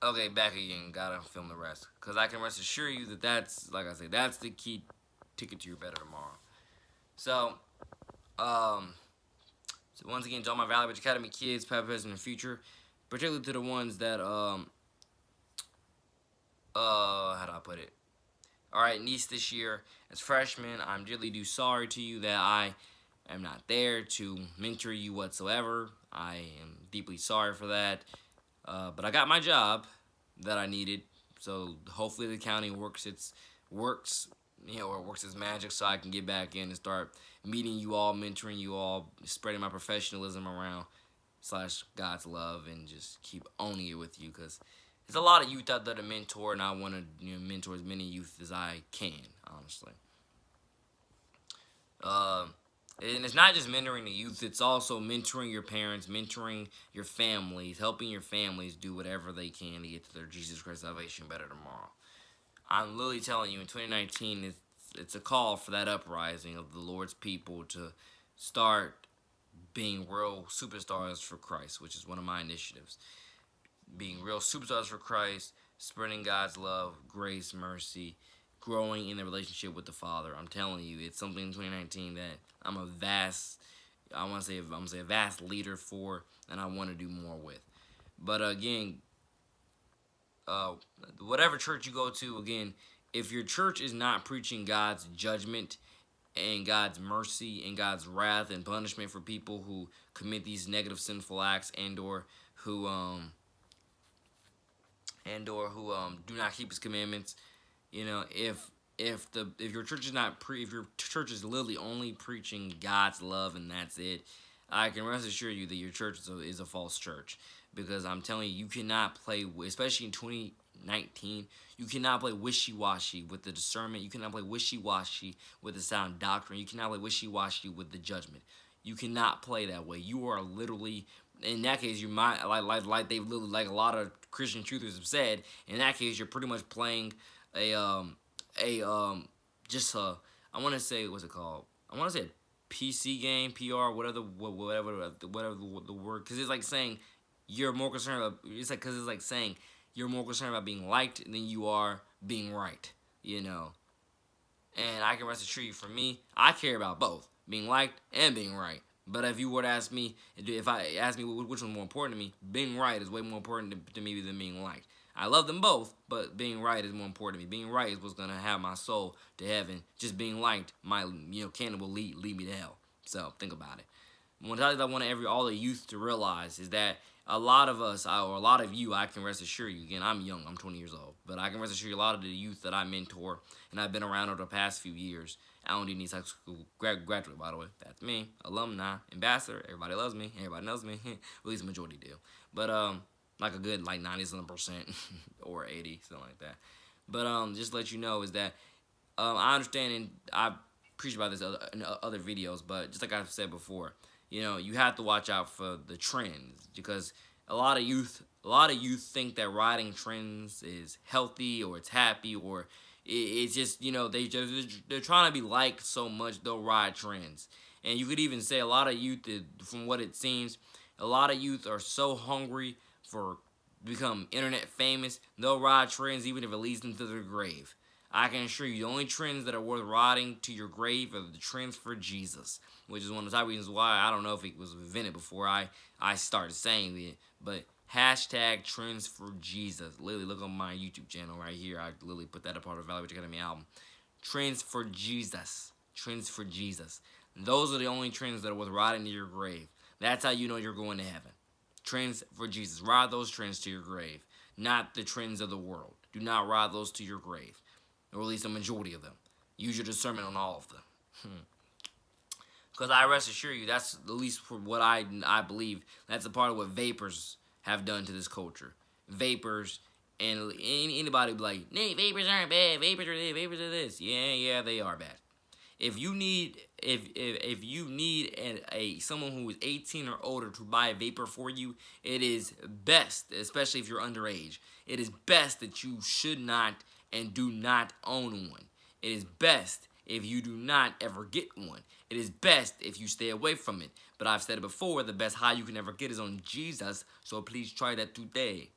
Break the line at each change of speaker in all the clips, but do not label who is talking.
Okay, back again. Gotta film the rest. Because I can rest assure you that that's, like I said, that's the key ticket to your better tomorrow. So, um, so once again, to all my Valley Ridge Academy kids, past, present, and future, particularly to the ones that, how do I put it? All right, niece this year as freshmen, I'm dearly do sorry to you that I am not there to mentor you whatsoever. I am deeply sorry for that. But I got my job that I needed, so hopefully the county works, or works its magic, so I can get back in and start meeting you all, mentoring you all, spreading my professionalism around slash God's love, and just keep owning it with you, because there's a lot of youth out there to mentor, and I want to mentor as many youth as I can, honestly. Uh, and it's not just mentoring the youth, it's also mentoring your parents, mentoring your families, helping your families do whatever they can to get to their Jesus Christ salvation better tomorrow. I'm literally telling you, in 2019, it's a call for that uprising of the Lord's people to start being real superstars for Christ, which is one of my initiatives. Being real superstars for Christ, spreading God's love, grace, mercy, growing in the relationship with the Father. I'm telling you, it's something in 2019 that I'm a vast, I'm gonna say a vast leader for, and I want to do more with. But again, uh, whatever church you go to, again, if your church is not preaching God's judgment and God's mercy and God's wrath and punishment for people who commit these negative sinful acts who um and or who do not keep his commandments, if your church is not if your church is literally only preaching God's love and that's it, I can rest assure you that your church is a false church, because I'm telling you, you cannot play, especially in 2019, you cannot play wishy-washy with the discernment. You cannot play wishy-washy with the sound doctrine. You cannot play wishy-washy with the judgment. You cannot play that way. You are literally, in that case, you might like they've literally, like a lot of Christian truthers have said. In that case, you're pretty much playing a a just a, I want to say, what's it called? I want to say a PC game, PR, whatever the word, because it's like saying you're more concerned about. It's like, because it's like saying you're more concerned about being liked than you are being right. You know, and I can rest assured you, for me, I care about both, being liked and being right. But if you were to ask me, if I ask me which one's more important to me, being right is way more important to me than being liked. I love them both, but being right is more important to me. Being right is what's gonna have my soul to heaven. Just being liked might, can will lead me to hell. So think about it. One thing I want all the youth to realize is that a lot of us, or a lot of you, I can rest assure you, again, I'm young, I'm 20 years old, but I can rest assure you, a lot of the youth that I mentor and I've been around over the past few years, Allen D. Needs High School graduate, by the way, that's me, alumni, ambassador, everybody loves me, everybody knows me, at least the majority do, but, like a good, like, 90-something% or 80, something like that, but, just to let you know is that, I understand, and I preached about this in other videos, but just like I've said before, you have to watch out for the trends, because a lot of youth think that riding trends is healthy, or it's happy, or it's just, they're trying to be liked so much they'll ride trends. And you could even say a lot of youth, from what it seems, a lot of youth are so hungry for become internet famous, they'll ride trends even if it leads them to their grave. I can assure you, the only trends that are worth riding to your grave are the trends for Jesus, which is one of the top reasons why I don't know if it was invented before I started saying it, but hashtag trends for Jesus. Literally, look on my YouTube channel right here. I literally put that a part of the Valley Ridge Academy album. Trends for Jesus. Trends for Jesus. Those are the only trends that are worth riding to your grave. That's how you know you're going to heaven. Trends for Jesus. Ride those trends to your grave, not the trends of the world. Do not ride those to your grave, or at least a majority of them. Use your discernment on all of them. Because I rest assure you, that's at least for what I believe. That's a part of what vapors have done to this culture. Vapors, and anybody be like, "Nay, vapors aren't bad. Vapors are this. Vapors are this." Yeah, they are bad. If you need someone who is 18 or older to buy a vapor for you, it is best, especially if you're underage, it is best that you should not and do not own one. It is best if you do not ever get one. It is best if you stay away from it. But I've said it before, the best high you can ever get is on Jesus, so please try that today.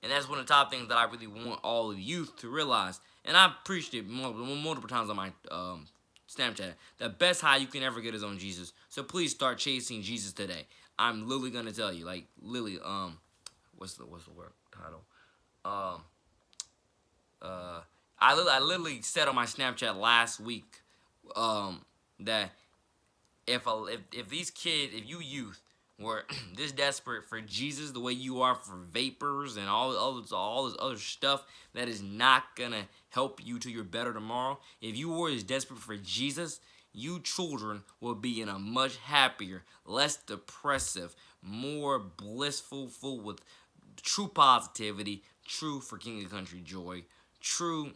And that's one of the top things that I really want all of the youth to realize. And I've preached it multiple times on my Snapchat. The best high you can ever get is on Jesus. So please start chasing Jesus today. I'm literally gonna tell you, like literally, what's the word title? Um, I literally said on my Snapchat last week, that if these kids, if you youth were this desperate for Jesus the way you are for vapors and all this other stuff that is not gonna help you to your better tomorrow, if you were as desperate for Jesus, you children will be in a much happier, less depressive, more blissful, full with true positivity, true for King of Country joy, true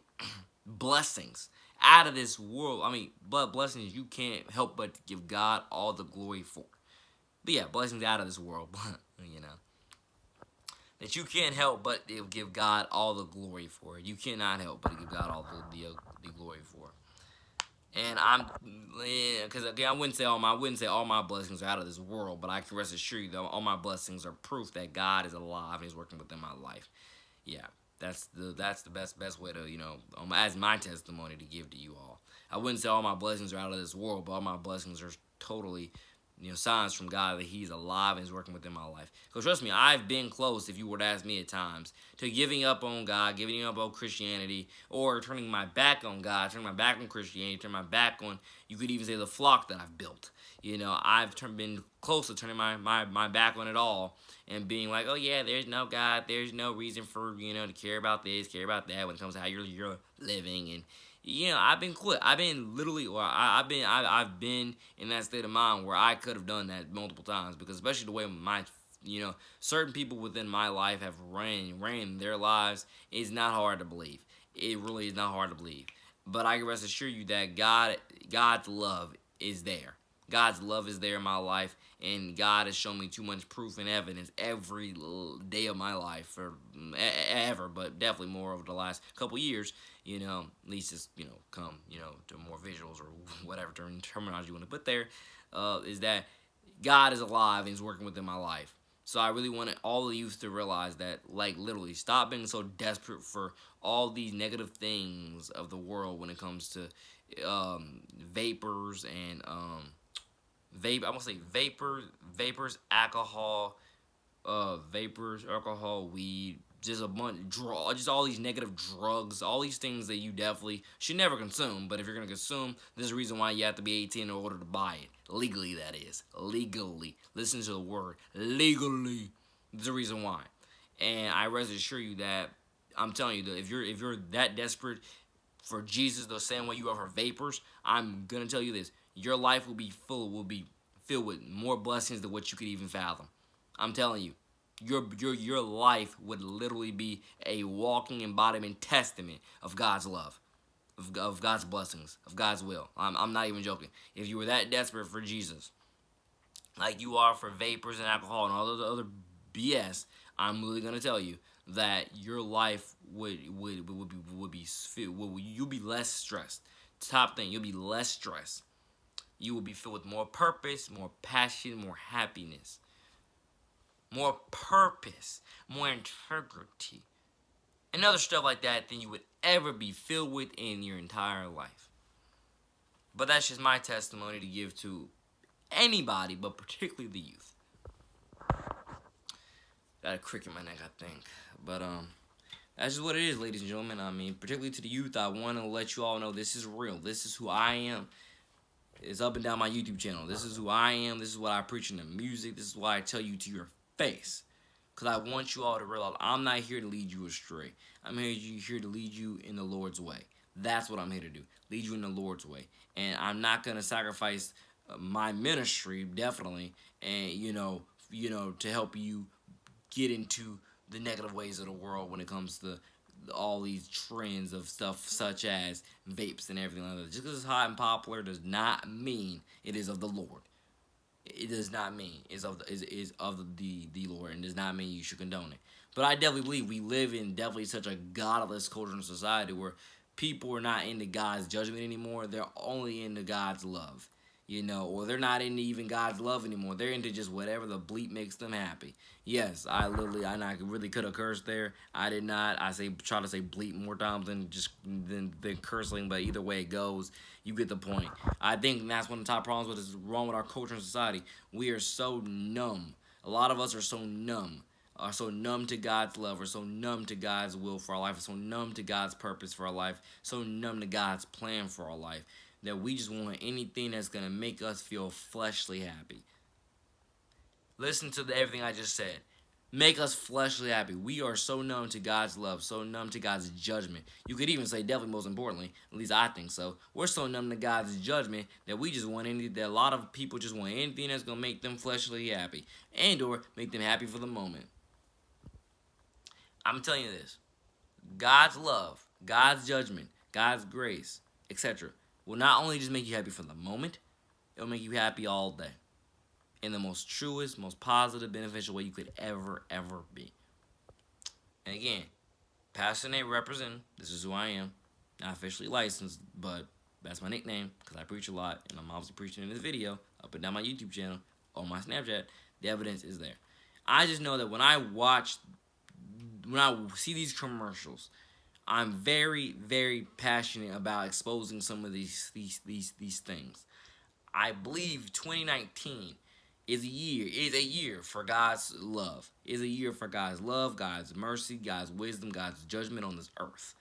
blessings out of this world. I mean, but blessings you can't help but give God all the glory for. But yeah, blessings out of this world, you know, that you can't help but give God all the glory for. You cannot help but give God all the glory for. And I'm, because again, I wouldn't say all my blessings are out of this world, but I can rest assured you that all my blessings are proof that God is alive and He's working within my life. Yeah, that's the best way to, as my testimony to give to you all. I wouldn't say all my blessings are out of this world, but all my blessings are totally, signs from God that He's alive and is working within my life. Because trust me, I've been close, if you were to ask me at times, to giving up on God, giving up on Christianity, or turning my back on God, turning my back on Christianity, turning my back on, you could even say, the flock that I've built. I've been close to turning my back on it all and being like, oh yeah, there's no God, there's no reason for, to care about this, care about that when it comes to how you're living. And I've been quit. I've been literally, or I've been in that state of mind where I could have done that multiple times, because especially the way my, certain people within my life have ran their lives is not hard to believe. It really is not hard to believe. But I can rest assure you that God's love is there. God's love is there in my life, and God has shown me too much proof and evidence every day of my life, for ever, but definitely more over the last couple years. At least it's come to more visuals or whatever terminology you want to put there. Is that God is alive and He's working within my life. So I really wanted all the youth to realize that, like, literally, stop being so desperate for all these negative things of the world when it comes to vapors and I'm gonna say vapors, alcohol, weed, just a bunch just all these negative drugs, all these things that you definitely should never consume. But if you're gonna consume, there's a reason why you have to be 18 in order to buy it legally. That is legally. Listen to the word legally. There's a reason why, and I rest assure you that I'm telling you that if you're that desperate for Jesus the same way you are for vapors, I'm gonna tell you this: your life will be filled with more blessings than what you could even fathom. I'm telling you, your life would literally be a walking embodiment testament of God's love, of God's blessings, of God's will. I'm not even joking. If you were that desperate for Jesus, like you are for vapors and alcohol and all those other BS, I'm really gonna tell you that your life would be you'll be less stressed. Top thing, you'll be less stressed. You will be filled with more purpose, more passion, more happiness, more purpose, more integrity, and other stuff like that than you would ever be filled with in your entire life. But that's just my testimony to give to anybody, but particularly the youth. Got a crick in my neck, I think. But that's just what it is, ladies and gentlemen. I mean, particularly to the youth, I want to let you all know this is real. This is who I am. It's up and down my YouTube channel. This is who I am. This is what I preach in the music. This is why I tell you to your face. Because I want you all to realize I'm not here to lead you astray. I'm here to lead you in the Lord's way. That's what I'm here to do. Lead you in the Lord's way. And I'm not going to sacrifice my ministry, definitely, and, to help you get into the negative ways of the world when it comes to all these trends of stuff such as vapes and everything like that. Just because it's hot and popular does not mean it is of the Lord. It does not mean is of the Lord, and does not mean you should condone it. But I definitely believe we live in definitely such a godless culture and society where people are not into God's judgment anymore. They're only into God's love. or they're not into even God's love anymore. They're into just whatever the bleep makes them happy. Yes, I really could have cursed there. I did not. Try to say bleep more times than cursing, but either way it goes, you get the point. I think that's one of the top problems with is wrong with our culture and society. We are so numb. A lot of us are so numb. Are so numb to God's love, are so numb to God's will for our life, are so numb to God's purpose for our life, so numb to God's plan for our life, that we just want anything that's going to make us feel fleshly happy. Listen to everything I just said. Make us fleshly happy. We are so numb to God's love, so numb to God's judgment. You could even say, definitely most importantly, at least I think so, we're so numb to God's judgment that we just want anything, that a lot of people just want anything that's going to make them fleshly happy and or make them happy for the moment. I'm telling you this. God's love, God's judgment, God's grace, etc. will not only just make you happy for the moment, it will make you happy all day. In the most truest, most positive, beneficial way you could ever be. And again, Pastor Nate representing. This is who I am. Not officially licensed, but that's my nickname because I preach a lot, and I'm obviously preaching in this video, up and down my YouTube channel, on my Snapchat. The evidence is there. I just know that when I see these commercials, I'm very, very passionate about exposing some of these things. I believe 2019 is a year for God's love. Is a year for God's love, God's mercy, God's wisdom, God's judgment on this earth.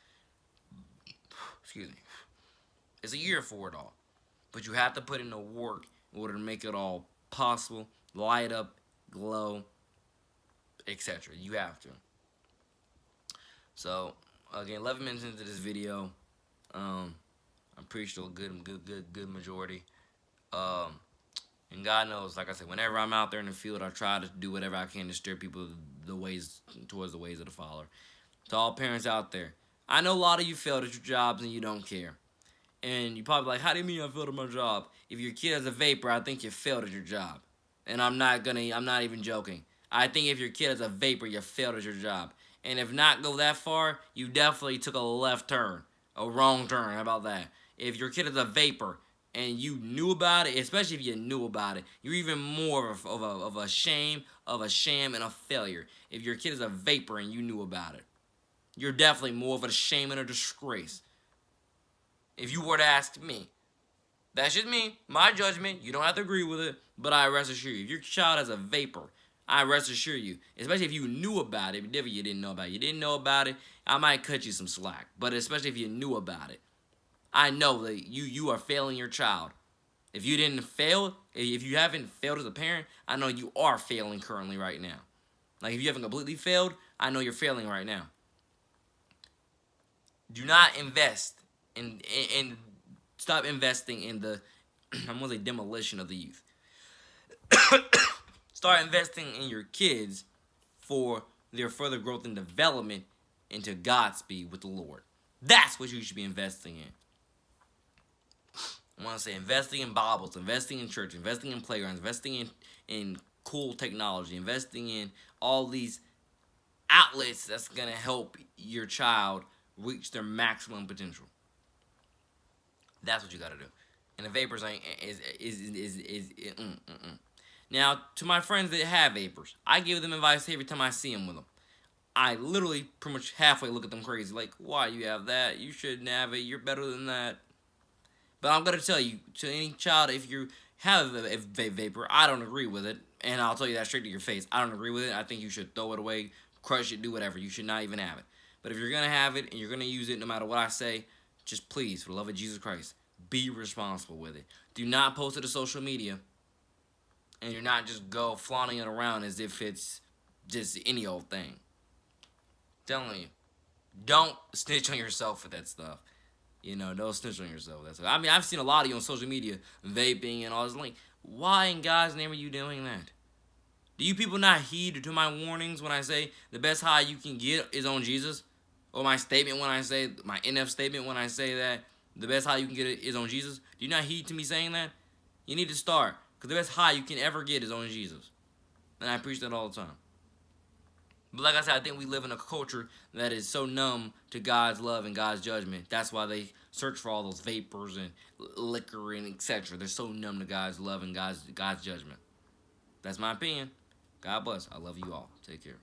Excuse me. It's a year for it all. But you have to put in the work in order to make it all possible, light up, glow, etc. You have to. So, again, 11 minutes into this video, I preached a good majority. And God knows, like I said, whenever I'm out there in the field, I try to do whatever I can to steer people towards the ways of the Father. To all parents out there, I know a lot of you failed at your jobs and you don't care. And you probably like, how do you mean I failed at my job? If your kid is a vapor, I think you failed at your job. And I'm not even joking. I think if your kid is a vapor, you failed at your job. And if not go that far, you definitely took a left turn, a wrong turn. How about that? If your kid is a vapor and you knew about it, especially if you knew about it, you're even more of a shame, of a sham, and a failure. If your kid is a vapor and you knew about it, you're definitely more of a shame and a disgrace. If you were to ask me, that's just me, my judgment. You don't have to agree with it, but I rest assure you, if your child is a vapor, I rest assure you, especially if you knew about it, if you didn't know about it. You didn't know about it, I might cut you some slack. But especially if you knew about it, I know that you are failing your child. If you didn't fail, if you haven't failed as a parent, I know you are failing currently right now. Like if you haven't completely failed, I know you're failing right now. Do not invest in stop investing in the I'm gonna say demolition of the youth. Start investing in your kids for their further growth and development into Godspeed with the Lord. That's what you should be investing in. I want to say investing in Bibles, investing in church, investing in playgrounds, investing in cool technology, investing in all these outlets that's going to help your child reach their maximum potential. That's what you got to do. And the vapors ain't Now, to my friends that have vapors, I give them advice every time I see them with them. I literally pretty much halfway look at them crazy, like, why you have that? You shouldn't have it. You're better than that. But I'm going to tell you, to any child, if you have a vapor, I don't agree with it. And I'll tell you that straight to your face. I don't agree with it. I think you should throw it away, crush it, do whatever. You should not even have it. But if you're going to have it and you're going to use it no matter what I say, just please, for the love of Jesus Christ, be responsible with it. Do not post it to social media. And you're not just go flaunting it around as if it's just any old thing. I'm telling you, don't snitch on yourself for that stuff. Don't snitch on yourself. That's. I mean, I've seen a lot of you on social media vaping and all this. Like, why in God's name are you doing that? Do you people not heed to my warnings when I say the best high you can get is on Jesus? Or my statement when I say, my NF statement when I say that the best high you can get is on Jesus? Do you not heed to me saying that? You need to start. Because the best high you can ever get is on Jesus. And I preach that all the time. But like I said, I think we live in a culture that is so numb to God's love and God's judgment. That's why they search for all those vapors and liquor and etc. They're so numb to God's love and God's judgment. That's my opinion. God bless. I love you all. Take care.